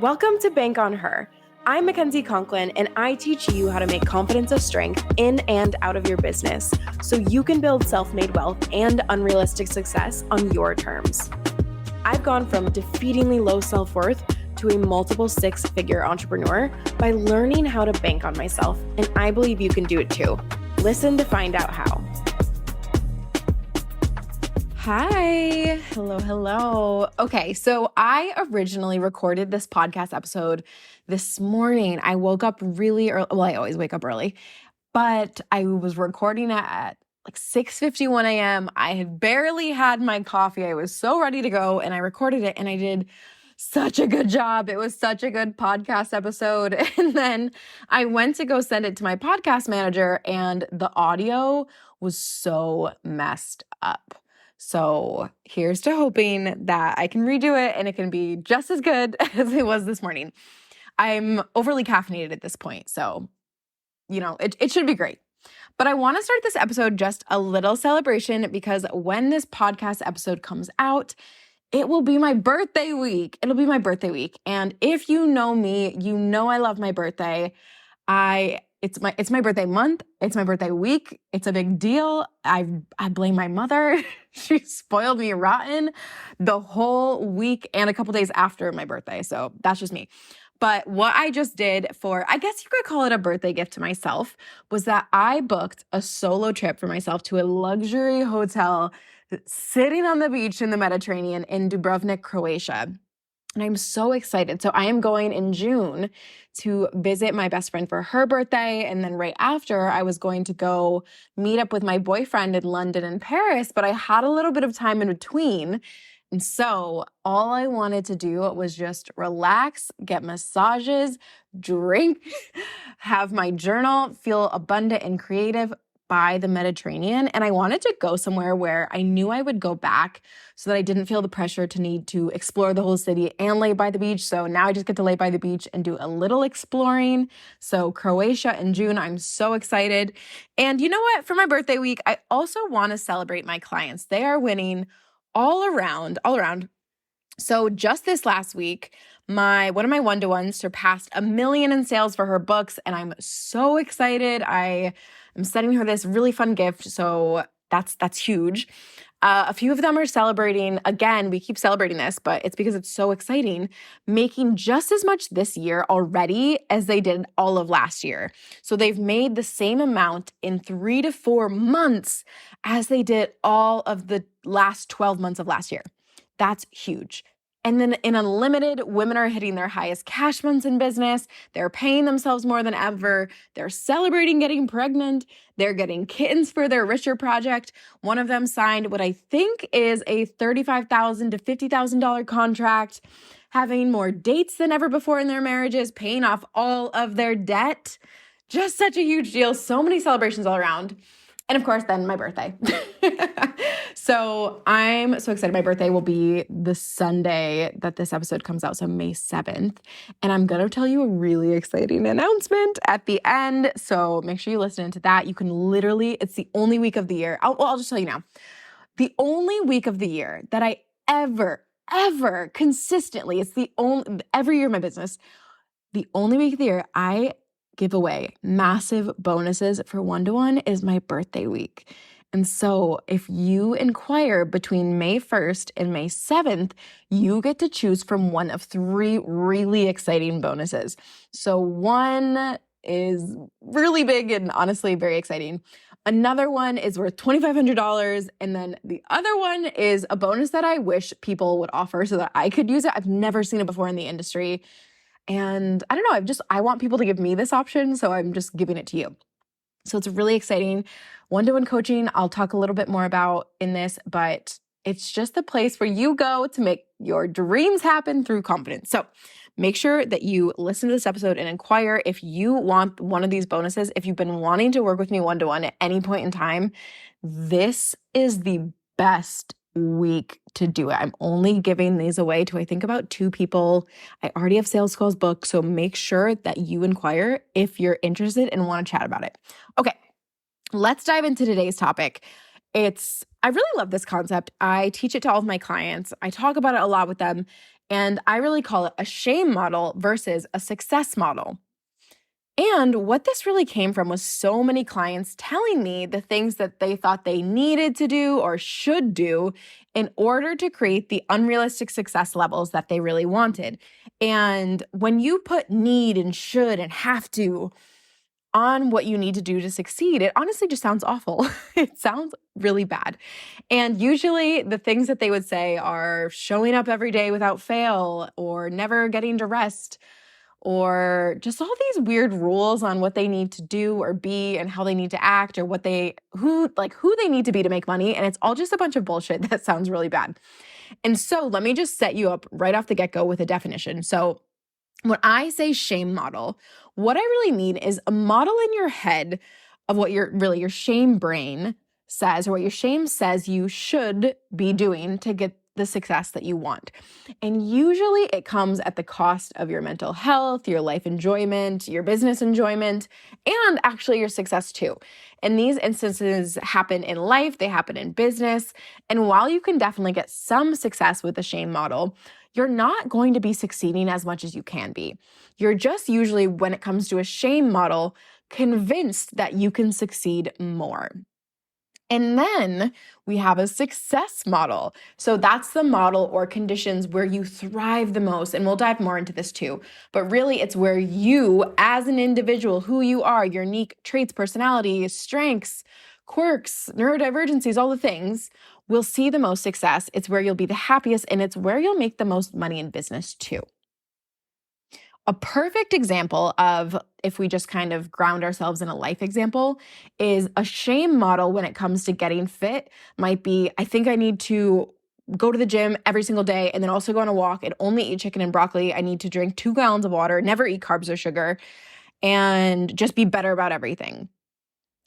Welcome to Bank on Her. I'm Makenzie Conklin, and I teach you how to make confidence a strength in and out of your business so you can build self-made wealth and unrealistic success on your terms. I've gone from defeatingly low self-worth to a multiple six-figure entrepreneur by learning how to bank on myself, and I believe you can do it too. Listen to find out how. Hi. Hello. Okay, so I originally recorded this podcast episode this morning. I woke up really early. Well, I always wake up early, but I was recording it at like 6:51 a.m. I had barely had my coffee. I was so ready to go, and I recorded it, and I did such a good job. It was such a good podcast episode. And then I went to go send it to my podcast manager, and the audio was so messed up. So here's to hoping that I can redo it and it can be just as good as it was this morning. I'm overly caffeinated at this point, so, it should be great. But I want to start this episode just a little celebration because when this podcast episode comes out, it will be my birthday week. It'll be my birthday week. And if you know me, you know I love my birthday. It's my birthday month. It's my birthday week. It's a big deal. I blame my mother. She spoiled me rotten the whole week and a couple days after my birthday. So that's just me. But what I just did for, I guess you could call it a birthday gift to myself, was that I booked a solo trip for myself to a luxury hotel sitting on the beach in the Mediterranean in Dubrovnik, Croatia. And I'm so excited. So I am going in June to visit my best friend for her birthday. And then right after, I was going to go meet up with my boyfriend in London and Paris, but I had a little bit of time in between. And so all I wanted to do was just relax, get massages, drink, have my journal, feel abundant and creative by the Mediterranean. And I wanted to go somewhere where I knew I would go back so that I didn't feel the pressure to need to explore the whole city and lay by the beach. So now I just get to lay by the beach and do a little exploring. So Croatia in June, I'm so excited. And you know what? For my birthday week, I also want to celebrate my clients. They are winning all around. So just this last week, one of my one-to-ones surpassed 1 million in sales for her books, and I'm so excited. I am sending her this really fun gift, so that's huge. A few of them are celebrating, again, we keep celebrating this, but it's because it's so exciting, making just as much this year already as they did all of last year. So they've made the same amount in 3 to 4 months as they did all of the last 12 months of last year. That's huge. And then in Unlimited, women are hitting their highest cash months in business. They're paying themselves more than ever. They're celebrating getting pregnant. They're getting kittens for their Richer project. One of them signed what I think is a $35,000 to $50,000 contract, having more dates than ever before in their marriages, paying off all of their debt. Just such a huge deal. So many celebrations all around. And of course, then my birthday. So I'm so excited. My birthday will be the Sunday that this episode comes out, so May 7th. And I'm going to tell you a really exciting announcement at the end. So make sure you listen to that. You can it's the only week of the year. I'll just tell you now. The only week of the year that I ever consistently, every year in my business, the only week of the year I give away massive bonuses for one-to-one is my birthday week. And so if you inquire between May 1st and May 7th, you get to choose from one of 3 really exciting bonuses. So one is really big and honestly very exciting. Another one is worth $2,500. And then the other one is a bonus that I wish people would offer so that I could use it. I've never seen it before in the industry. And I don't know, I want people to give me this option, so I'm just giving it to you. So it's really exciting. One-to-one coaching, I'll talk a little bit more about in this, but it's just the place where you go to make your dreams happen through confidence. So make sure that you listen to this episode and inquire if you want one of these bonuses. If you've been wanting to work with me one-to-one at any point in time, this is the best week to do it. I'm only giving these away to, I think, about 2 people. I already have sales calls booked, so make sure that you inquire if you're interested and want to chat about it. Okay, let's dive into today's topic. I really love this concept. I teach it to all of my clients. I talk about it a lot with them. And I really call it a shame model versus a success model. And what this really came from was so many clients telling me the things that they thought they needed to do or should do in order to create the unrealistic success levels that they really wanted. And when you put need and should and have to on what you need to do to succeed, it honestly just sounds awful. It sounds really bad. And usually the things that they would say are showing up every day without fail, or never getting to rest, or just all these weird rules on what they need to do or be and how they need to act, or who they need to be to make money. And it's all just a bunch of bullshit that sounds really bad. And so let me just set you up right off the get-go with a definition. So when I say shame model, what I really mean is a model in your head of what your shame brain says, or what your shame says you should be doing to get the success that you want. And usually it comes at the cost of your mental health, your life enjoyment, your business enjoyment, and actually your success too. And these instances happen in life, they happen in business. And while you can definitely get some success with the shame model, you're not going to be succeeding as much as you can be. You're just usually, when it comes to a shame model, convinced that you can succeed more. And then we have a success model. So that's the model or conditions where you thrive the most. And we'll dive more into this too. But really, it's where you, as an individual, who you are, your unique traits, personality, strengths, quirks, neurodivergencies, all the things, will see the most success. It's where you'll be the happiest, and it's where you'll make the most money in business too. A perfect example of, if we just kind of ground ourselves in a life example, is a shame model when it comes to getting fit might be, I think I need to go to the gym every single day and then also go on a walk and only eat chicken and broccoli. I need to drink 2 gallons of water, never eat carbs or sugar, and just be better about everything.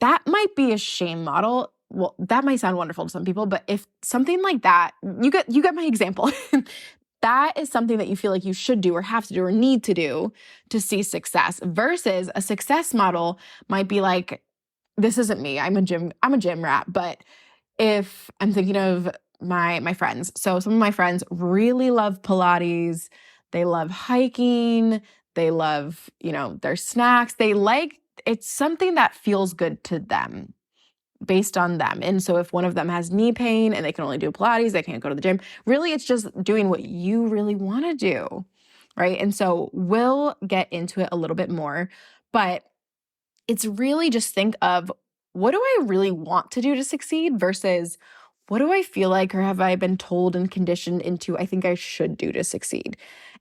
That might be a shame model. Well, that might sound wonderful to some people, but if something like that, you get my example. That is something that you feel like you should do or have to do or need to do to see success, versus a success model might be like, this isn't me. I'm a gym rat. But if I'm thinking of my friends, so some of my friends really love Pilates, they love hiking, they love, their snacks. It's something that feels good to them, based on them. And so if one of them has knee pain and they can only do Pilates, they can't go to the gym. Really, it's just doing what you really want to do, right? And so we'll get into it a little bit more, but it's really just think of, what do I really want to do to succeed versus what do I feel like, or have I been told and conditioned into, I think I should do to succeed?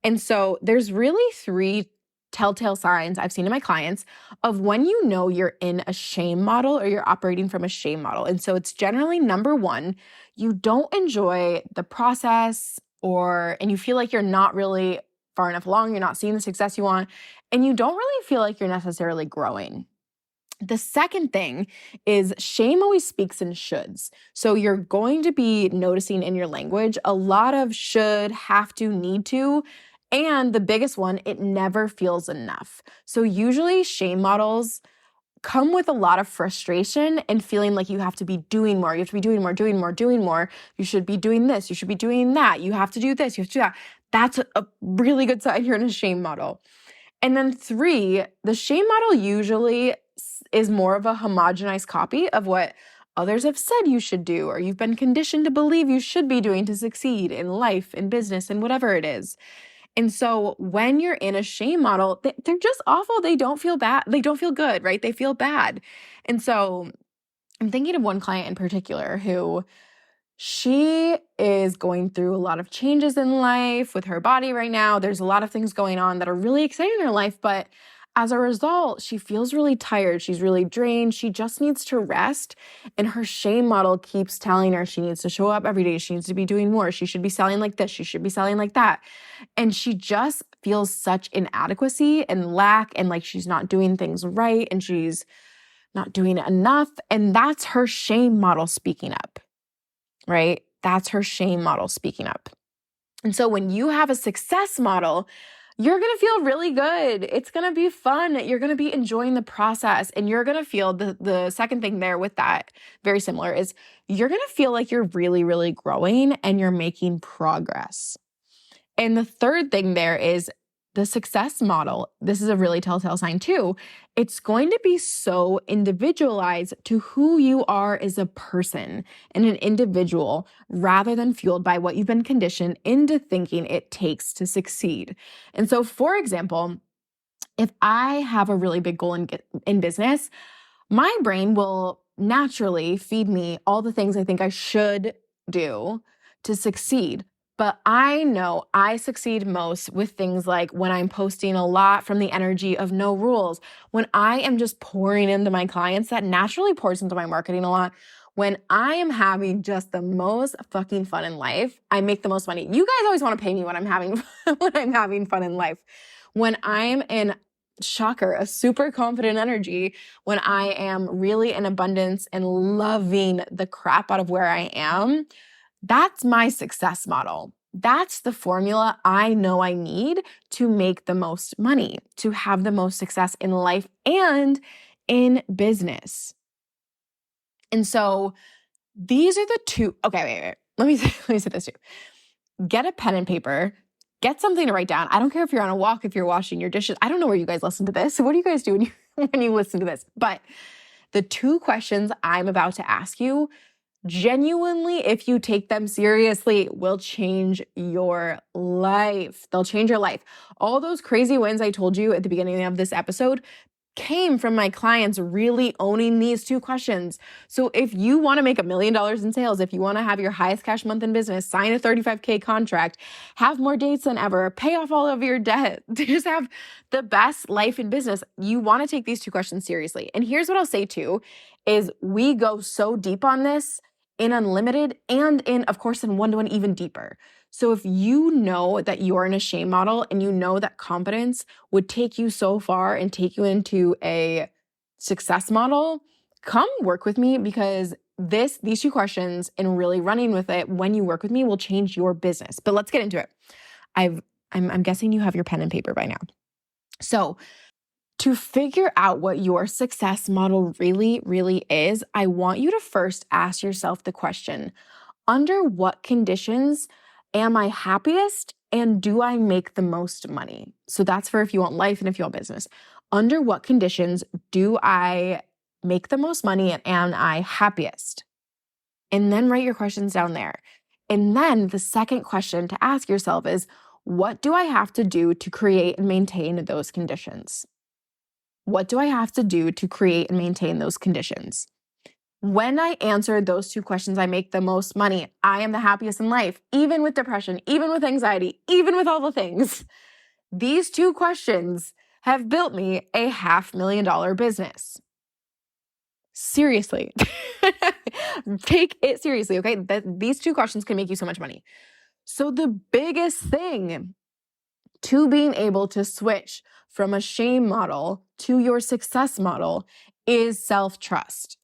And so there's really 3 telltale signs I've seen in my clients of when you know you're in a shame model or you're operating from a shame model. And so it's generally, number 1, you don't enjoy the process, and you feel like you're not really far enough along, you're not seeing the success you want, and you don't really feel like you're necessarily growing. The second thing is shame always speaks in shoulds. So you're going to be noticing in your language a lot of should, have to, need to. And the biggest one, it never feels enough. So usually shame models come with a lot of frustration and feeling like you have to be doing more. You have to be doing more, doing more, doing more. You should be doing this. You should be doing that. You have to do this. You have to do that. That's a really good sign you're in a shame model. And then 3, the shame model usually is more of a homogenized copy of what others have said you should do, or you've been conditioned to believe you should be doing to succeed in life, in business, and whatever it is. And so when you're in a shame model, they're just awful. They don't feel bad. They don't feel good, right? They feel bad. And so I'm thinking of one client in particular who, she is going through a lot of changes in life with her body right now. There's a lot of things going on that are really exciting in her life, but as a result, she feels really tired. She's really drained. She just needs to rest. And her shame model keeps telling her she needs to show up every day. She needs to be doing more. She should be selling like this. She should be selling like that. And she just feels such inadequacy and lack, and like she's not doing things right and she's not doing enough. And that's her shame model speaking up, right? That's her shame model speaking up. And so when you have a success model, you're going to feel really good. It's going to be fun. You're going to be enjoying the process, and you're going to feel the second thing there with that, very similar, is you're going to feel like you're really, really growing and you're making progress. And the third thing there is the success model. This is a really telltale sign too. It's going to be so individualized to who you are as a person and an individual rather than fueled by what you've been conditioned into thinking it takes to succeed. And so, for example, if I have a really big goal in business, my brain will naturally feed me all the things I think I should do to succeed. But I know I succeed most with things like when I'm posting a lot from the energy of no rules, when I am just pouring into my clients, that naturally pours into my marketing a lot. When I am having just the most fucking fun in life, I make the most money. You guys always want to pay me when I'm having fun in life. When I'm in shocker, a super confident energy, when I am really in abundance and loving the crap out of where I am, that's my success model. That's the formula I know I need to make the most money, to have the most success in life and in business. And so these are the two. Okay, wait. Let me say this too. Get a pen and paper. Get something to write down. I don't care if you're on a walk, if you're washing your dishes. I don't know where you guys listen to this. So what do you guys do when you listen to this? But the two questions I'm about to ask you, genuinely, if you take them seriously, will change your life. They'll change your life. All those crazy wins I told you at the beginning of this episode came from my clients really owning these two questions. So if you want to make $1 million in sales, if you want to have your highest cash month in business, sign a $35K contract, have more dates than ever, pay off all of your debt, just have the best life in business, you want to take these two questions seriously. And here's what I'll say too, is we go so deep on this in Unlimited and of course, in one-to-one even deeper. So if you know that you're in a shame model and you know that confidence would take you so far and take you into a success model, come work with me, because these two questions and really running with it when you work with me will change your business. But let's get into it. I'm guessing you have your pen and paper by now. So to figure out what your success model really, really is, I want you to first ask yourself the question, under what conditions am I happiest and do I make the most money? So that's for if you want life and if you want business. Under what conditions do I make the most money and am I happiest? And then write your questions down there. And then the second question to ask yourself is, what do I have to do to create and maintain those conditions? What do I have to do to create and maintain those conditions? When I answer those two questions, I make the most money. I am the happiest in life, even with depression, even with anxiety, even with all the things. These two questions have built me a $500,000 business. Seriously. Take it seriously, okay? These two questions can make you so much money. So the biggest thing to being able to switch from a shame model to your success model is self-trust.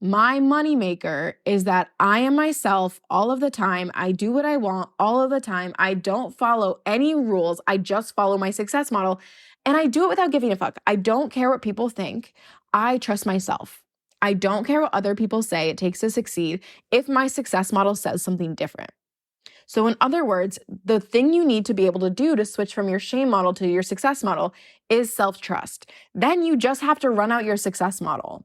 My moneymaker is that I am myself all of the time. I do what I want all of the time. I don't follow any rules. I just follow my success model, and I do it without giving a fuck. I don't care what people think. I trust myself. I don't care what other people say it takes to succeed if my success model says something different. So in other words, the thing you need to be able to do to switch from your shame model to your success model is self-trust. Then you just have to run out your success model.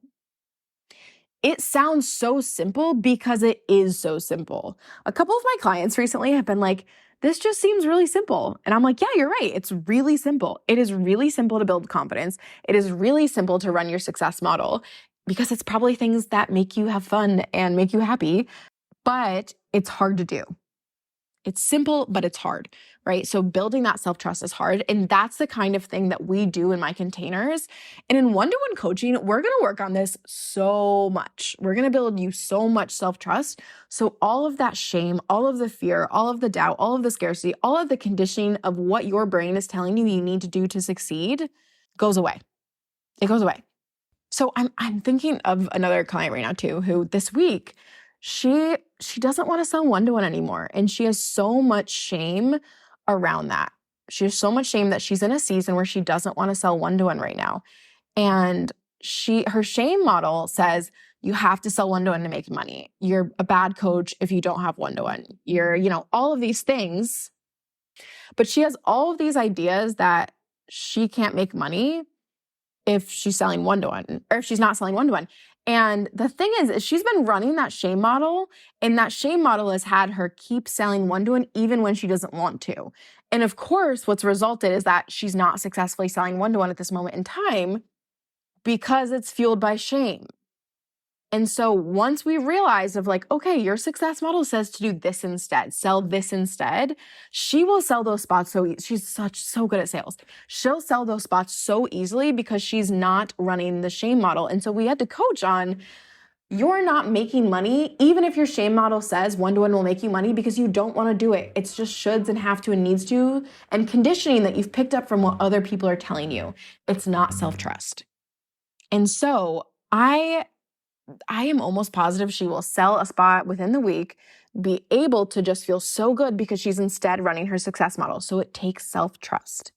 It sounds so simple because it is so simple. A couple of my clients recently have been like, this just seems really simple. And I'm like, yeah, you're right. It's really simple. It is really simple to build confidence. It is really simple to run your success model because it's probably things that make you have fun and make you happy, but it's hard to do. It's simple, but it's hard, right? So building that self-trust is hard. And that's the kind of thing that we do in my containers. And in one-to-one coaching, we're going to work on this so much. We're going to build you so much self-trust. So all of that shame, all of the fear, all of the doubt, all of the scarcity, all of the conditioning of what your brain is telling you need to do to succeed goes away. It goes away. So I'm thinking of another client right now too, who this week, she doesn't want to sell one-to-one anymore. And she has so much shame around that. She has so much shame that she's in a season where she doesn't want to sell one-to-one right now. And her shame model says, you have to sell one-to-one to make money. You're a bad coach if you don't have one-to-one. You're, all of these things. But she has all of these ideas that she can't make money if she's selling one-to-one, or if she's not selling one-to-one. And the thing is she's been running that shame model, and that shame model has had her keep selling one-to-one even when she doesn't want to. And of course, what's resulted is that she's not successfully selling one-to-one at this moment in time because it's fueled by shame. And so once we realize of like, okay, your success model says to do this instead, sell this instead, she will sell those spots she's so good at sales. She'll sell those spots so easily because she's not running the shame model. And so we had to coach on, you're not making money, even if your shame model says one-to-one will make you money, because you don't want to do it. It's just shoulds and have to and needs to, and conditioning that you've picked up from what other people are telling you. It's not self-trust. And so I am almost positive she will sell a spot within the week, be able to just feel so good because she's instead running her success model. So it takes self-trust.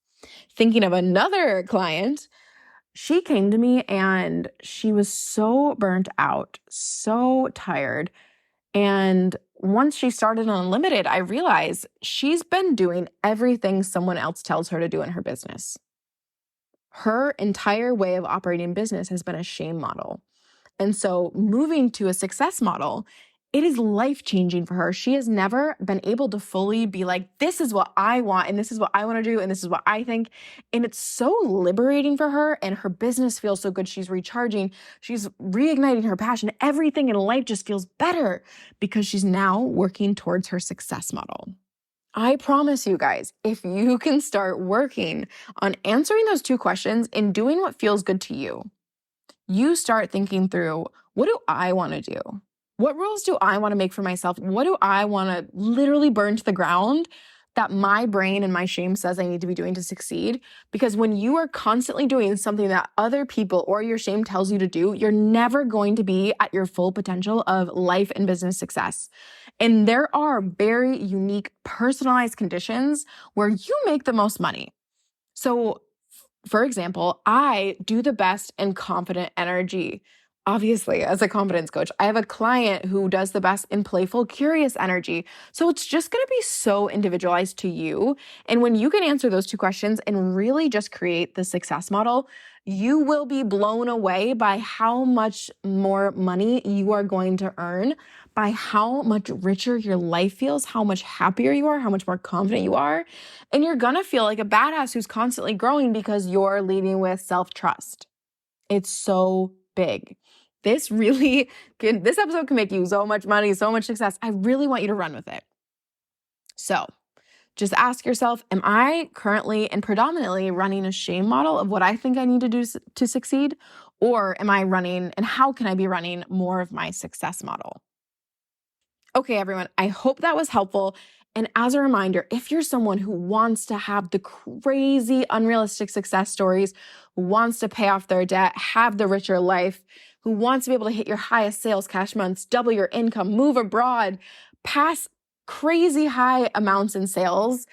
Thinking of another client, she came to me and she was so burnt out, so tired. And once she started on Unlimited, I realized she's been doing everything someone else tells her to do in her business. Her entire way of operating business has been a shame model. And so moving to a success model, it is life-changing for her. She has never been able to fully be like, this is what I want, and this is what I want to do, and this is what I think. And it's so liberating for her, and her business feels so good. She's recharging. She's reigniting her passion. Everything in life just feels better because she's now working towards her success model. I promise you guys, if you can start working on answering those two questions and doing what feels good to you, you start thinking through, what do I want to do? What rules do I want to make for myself? What do I want to literally burn to the ground that my brain and my shame says I need to be doing to succeed? Because when you are constantly doing something that other people or your shame tells you to do, you're never going to be at your full potential of life and business success. And there are very unique, personalized conditions where you make the most money. So for example, I do the best in confident energy. Obviously, as a confidence coach, I have a client who does the best in playful, curious energy. So it's just going to be so individualized to you. And when you can answer those two questions and really just create the success model, you will be blown away by how much more money you are going to earn, by how much richer your life feels, how much happier you are, how much more confident you are. And you're going to feel like a badass who's constantly growing because you're leading with self-trust. It's so big. This episode can make you so much money, so much success. I really want you to run with it. So just ask yourself, am I currently and predominantly running a shame model of what I think I need to do to succeed? Or am I running, and how can I be running more of my success model? Okay, everyone, I hope that was helpful. And as a reminder, if you're someone who wants to have the crazy, unrealistic success stories, who wants to pay off their debt, have the richer life, who wants to be able to hit your highest sales cash months, double your income, move abroad, pass crazy high amounts in sales,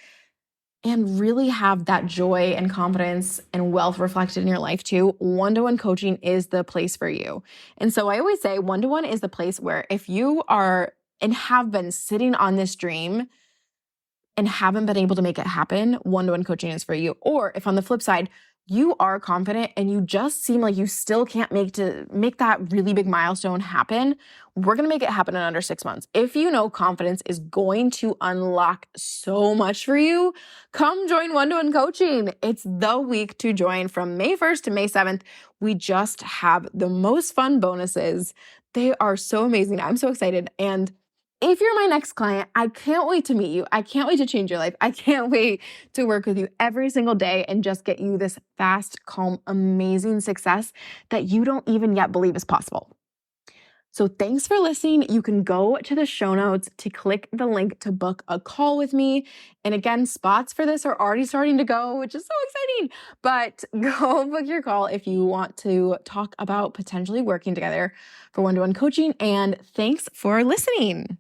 and really have that joy and confidence and wealth reflected in your life too, one-to-one coaching is the place for you. And so I always say one-to-one is the place where if you are and have been sitting on this dream and haven't been able to make it happen, one-to-one coaching is for you. Or if on the flip side, you are confident and you just seem like you still can't make that really big milestone happen, we're going to make it happen in under 6 months. If you know confidence is going to unlock so much for you, come join one-to-one coaching. It's the week to join from May 1st to May 7th. We just have the most fun bonuses. They are so amazing. I'm so excited. And if you're my next client, I can't wait to meet you. I can't wait to change your life. I can't wait to work with you every single day and just get you this fast, calm, amazing success that you don't even yet believe is possible. So thanks for listening. You can go to the show notes to click the link to book a call with me. And again, spots for this are already starting to go, which is so exciting. But go book your call if you want to talk about potentially working together for one-to-one coaching. And thanks for listening.